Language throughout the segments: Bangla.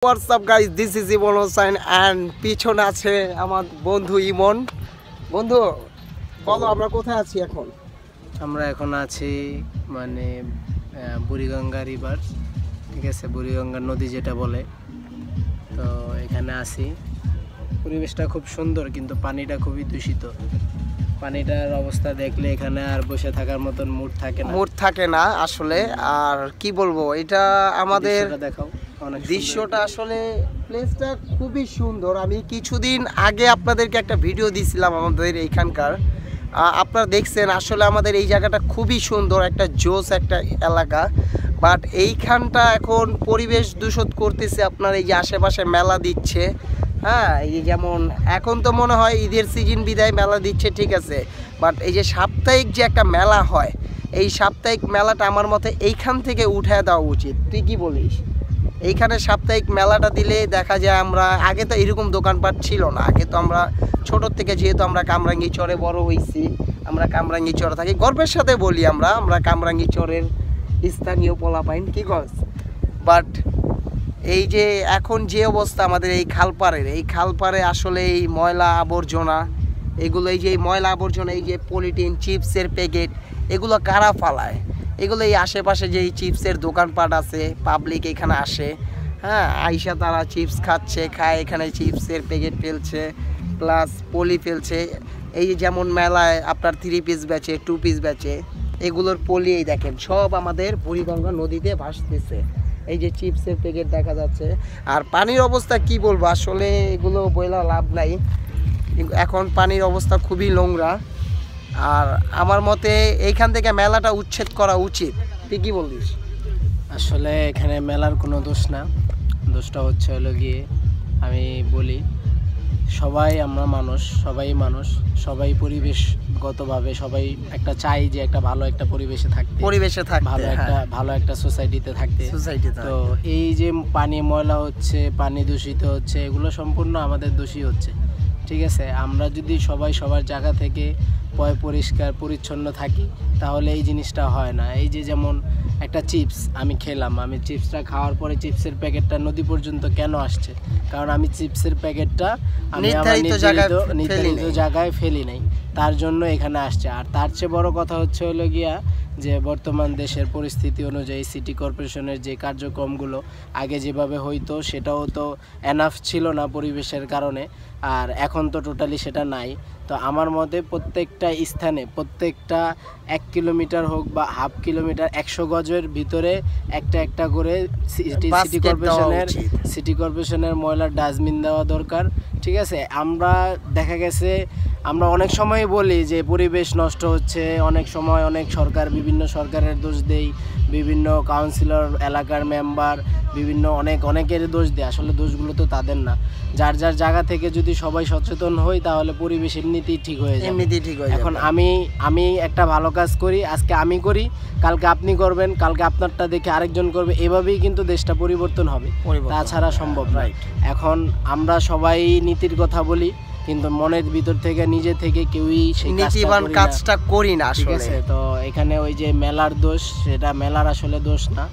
WhatsApp guys, this is Emon Hossain and পিছনে আছে আমার বন্ধু ইমন। বন্ধু বলো, আমরা কোথায় আছি এখন? আমরা এখন আছি মানে বুড়িগঙ্গা রিভার, ঠিক আছে, বুড়িগঙ্গা নদী যেটা বলে। তো এখানে আছি, পরিবেশটা খুব সুন্দর কিন্তু পানিটা খুবই দূষিত। পানিটার অবস্থা দেখলে এখানে আর বসে থাকার মতন মুড থাকে না আসলে। আর কি বলবো, এটা আমাদের দেখাও দৃশ্যটা আসলে প্লেসটা খুবই সুন্দর। আমি কিছুদিন আগে আপনাদেরকে একটা ভিডিও দিয়েছিলাম আমাদের এইখানকার, আপনারা দেখছেন। আসলে আমাদের এই জায়গাটা খুবই সুন্দর, একটা জোস একটা এলাকা। বাট এইখানটা এখন পরিবেশ দূষণ করতেছে। আপনার এই যে আশেপাশে মেলা দিচ্ছে, হ্যাঁ, এই যেমন এখন তো মনে হয় ঈদের সিজন বিদায় মেলা দিচ্ছে, ঠিক আছে। বাট এই যে সাপ্তাহিক যে একটা মেলা হয়, এই সাপ্তাহিক মেলাটা আমার মতে এইখান থেকে উঠায় দেওয়া উচিত। তুই কি বলিস? এইখানে সাপ্তাহিক মেলাটা দিলে দেখা যায়, আমরা আগে তো এরকম দোকানপাট ছিল না। আগে তো আমরা ছোটোর থেকে, যেহেতু আমরা কামরাঙ্গীচরে বড় হয়েছি, আমরা কামরাঙ্গীচরে থাকি, গর্বের সাথে বলি আমরা কামরাঙ্গীচরের স্থানীয় পোলাপাইন, কি গছ। বাট এই যে এখন যে অবস্থা আমাদের এই খালপাড়ে আসলে এই ময়লা আবর্জনা, এগুলো এই যে এই ময়লা আবর্জনা, এই যে পলিথিন, চিপসের প্যাকেট, এগুলো কারা ফালায়? এগুলো এই আশেপাশে যে চিপসের দোকানপাট আছে, পাবলিক এখানে আসে, হ্যাঁ, আইসা তারা চিপস খায়, এখানে চিপসের প্যাকেট ফেলছে, প্লাস পলি ফেলছে। এই যে যেমন মেলায় আপনার 3 পিস বেচে, 2 পিস বেচে, এগুলোর পলি এই দেখেন সব আমাদের বুড়িগঙ্গা নদীতে ভাসতেছে। এই যে চিপসের প্যাকেট দেখা যাচ্ছে। আর পানির অবস্থা কি বলবো, আসলে এগুলো বইলা লাভ নাই। এখন পানির অবস্থা খুবই নোংরা। আর আমার মতে এইখান থেকে মেলাটা উচ্ছেদ করা উচিত। তুই কি বলিস? আসলে এখানে মেলার কোনো দোষ না, দোষটা হলো গিয়ে, আমি বলি, আমরা মানুষ, সবাই পরিবেশগতভাবে সবাই একটা চাই যে একটা ভালো একটা পরিবেশে থাকতে, ভালো একটা সোসাইটিতে থাকতে। তো এই যে পানি ময়লা হচ্ছে, পানি দূষিত হচ্ছে, এগুলো সম্পূর্ণ আমাদের দোষী হচ্ছে, ঠিক আছে। আমরা যদি সবাই সবার জায়গা থেকে পরিষ্কার পরিচ্ছন্ন থাকি, তাহলে এই জিনিসটা হয় না। এই যে যেমন একটা চিপস আমি খেলাম, আমি চিপসটা খাওয়ার পরে চিপসের প্যাকেটটা নদী পর্যন্ত কেন আসছে? কারণ আমি চিপসের প্যাকেটটা আমি নির্ধারিত জায়গায় ফেলি নাই, তার জন্য এখানে আসছে। আর তার চেয়ে বড় কথা হলো গিয়া যে বর্তমান দেশের পরিস্থিতি অনুযায়ী সিটি কর্পোরেশনের যে কার্যক্রমগুলো আগে যেভাবে হইতো, সেটাও তো এনাফ ছিল না পরিবেশের কারণে, আর এখন তো টোটালি সেটা নাই। তো আমার মতে প্রত্যেকটা স্থানে, প্রত্যেকটা 1 কিলোমিটার হোক বা হাফ কিলোমিটার, 100 গজের ভিতরে একটা করে সিটি কর্পোরেশনের ময়লার ডাস্টবিন দেওয়া দরকার, ঠিক আছে। আমরা দেখা গেছে আমরা অনেক সময় বলি যে পরিবেশ নষ্ট হচ্ছে, অনেক সময় বিভিন্ন সরকারের দোষ দেই, বিভিন্ন কাউন্সিলর, এলাকার মেম্বার, বিভিন্ন অনেকের দোষ দেয়। আসলে দোষগুলো তো তাদের না, যার জায়গা থেকে যদি সবাই সচেতন হই, তাহলে পরিবেশ এমনিতেই ঠিক হয়ে যাবে। এখন আমি একটা ভালো কাজ করি, আজকে আমি করি, কালকে আপনি করবেন, কালকে আপনারটা দেখে আরেকজন করবে, এভাবেই কিন্তু দেশটা পরিবর্তন হবে, তাছাড়া সম্ভব নয়। এখন আমরা সবাই নীতির কথা বলি, কিন্তু মনের ভিতর থেকে, নিজে থেকে কেউই সেই কাজটা করি না, ঠিক আছে। তো এখানে ওই যে মেলার দোষ, সেটা মেলার আসলে দোষ না,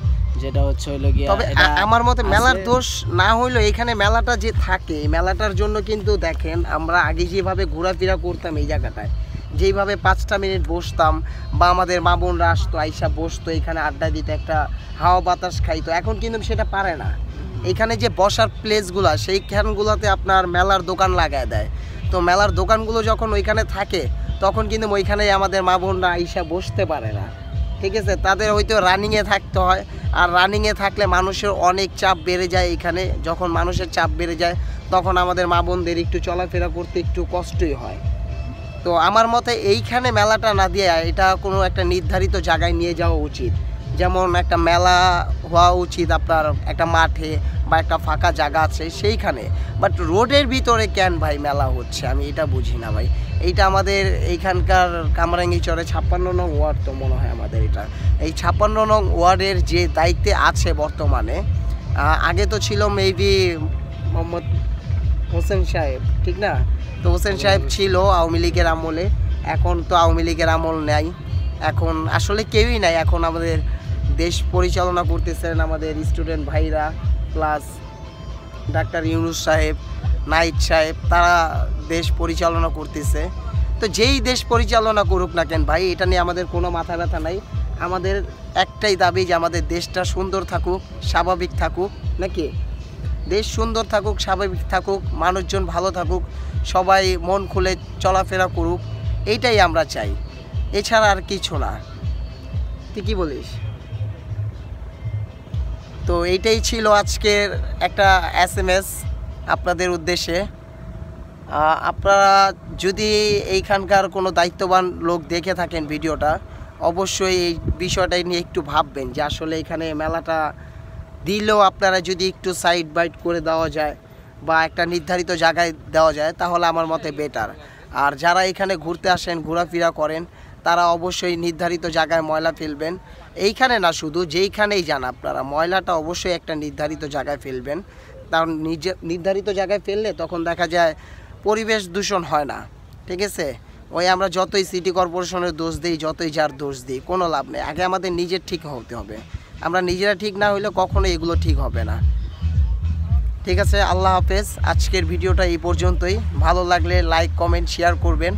যেটা হলো গিয়ে, তবে আমার মতে মেলার দোষ না হইলো, এখানে মেলাটা যে থাকে, মেলাটার জন্য কিন্তু দেখেন আমরা আগে যেভাবে ঘোরাফেরা করতাম এই জায়গাটায়, যেইভাবে 5টা মিনিট বসতাম, বা আমাদের মা বোনরা আসতো, আইসা বসতো, এখানে আড্ডা দিতে, একটা হাওয়া বাতাস খাইতো, এখন কিন্তু সেটা পারে না। এখানে যে বসার প্লেসগুলো, সেইখানগুলোতে আপনার মেলার দোকান লাগায় দেয়। তো মেলার দোকানগুলো যখন ওইখানে থাকে, তখন কিন্তু ওইখানে আমাদের মা বোনরা আইসা বসতে পারে না, ঠিক আছে। তাদের হয়তো রানিংয়ে থাকতে হয়, আর রানিংয়ে থাকলে মানুষের অনেক চাপ বেড়ে যায়। এখানে যখন মানুষের চাপ বেড়ে যায়, তখন আমাদের মা বোনদের একটু চলাফেরা করতে একটু কষ্টই হয়। তো আমার মতে এইখানে মেলাটা না দিয়ে এটা কোনো একটা নির্ধারিত জায়গায় নিয়ে যাওয়া উচিত। যেমন একটা মেলা হওয়া উচিত আপনার একটা মাঠে বা একটা ফাঁকা জায়গা আছে সেইখানে। বাট রোডের ভিতরে কেন ভাই মেলা হচ্ছে, আমি এটা বুঝি না ভাই। এইটা আমাদের এইখানকার কামরাঙ্গীচরে 56 নং ওয়ার্ড, তো মনে হয় আমাদের এটা এই 56 নং ওয়ার্ডের যে দায়িত্বে আছে বর্তমানে, আগে তো ছিল মেবি মোহাম্মদ হোসেন সাহেব, ঠিক না? তো হোসেন সাহেব ছিল আওয়ামী লীগের আমলে, এখন তো আওয়ামী লীগের আমল নাই, এখন আসলে কেউই নাই। এখন আমাদের দেশ পরিচালনা করতেছেন আমাদের স্টুডেন্ট ভাইরা, প্লাস ডাক্তার ইউনূস সাহেব, নাহিদ সাহেব, তারা দেশ পরিচালনা করতেছে। তো যেই দেশ পরিচালনা করুক না কেন ভাই, এটা নিয়ে আমাদের কোনো মাথা ব্যথা নাই। আমাদের একটাই দাবি যে আমাদের দেশটা সুন্দর থাকুক, স্বাভাবিক থাকুক, নাকি দেশ সুন্দর থাকুক, স্বাভাবিক থাকুক, মানুষজন ভালো থাকুক, সবাই মন খুলে চলাফেরা করুক, এইটাই আমরা চাই, এছাড়া আর কিছু না। তুই কী বলিস? তো এইটাই ছিল আজকের একটা SMS আপনাদের উদ্দেশ্যে। আপনারা যদি এইখানকার কোনো দায়িত্ববান লোক দেখে থাকেন ভিডিওটা, অবশ্যই এই বিষয়টা নিয়ে একটু ভাববেন যে আসলে এখানে মেলাটা দিলেও আপনারা যদি একটু সাইড বাইট করে দেওয়া যায় বা একটা নির্ধারিত জায়গায় দেওয়া যায়, তাহলে আমার মতে বেটার। আর যারা এখানে ঘুরতে আসেন, ঘোরাফেরা করেন, তারা অবশ্যই নির্ধারিত জায়গায় ময়লা ফেলবেন। এইখানে না, শুধু যেইখানেই যান আপনারা, ময়লাটা অবশ্যই একটা নির্ধারিত জায়গায় ফেলবেন। কারণ নির্ধারিত জায়গায় ফেললে তখন দেখা যায় পরিবেশ দূষণ হয় না, ঠিক আছে? ওই আমরা যতই সিটি কর্পোরেশনের দোষ দিই, যতই যার দোষ দিই, কোনো লাভ নেই। আগে আমাদের নিজের ঠিক হতে হবে। আমরা নিজেরা ঠিক না হইলে কখনো এগুলো ঠিক হবে না। ঠিক আছে, আল্লাহ হাফেজ। আজকের ভিডিওটা এই পর্যন্তই। ভালো লাগলে লাইক, কমেন্ট, শেয়ার করবেন।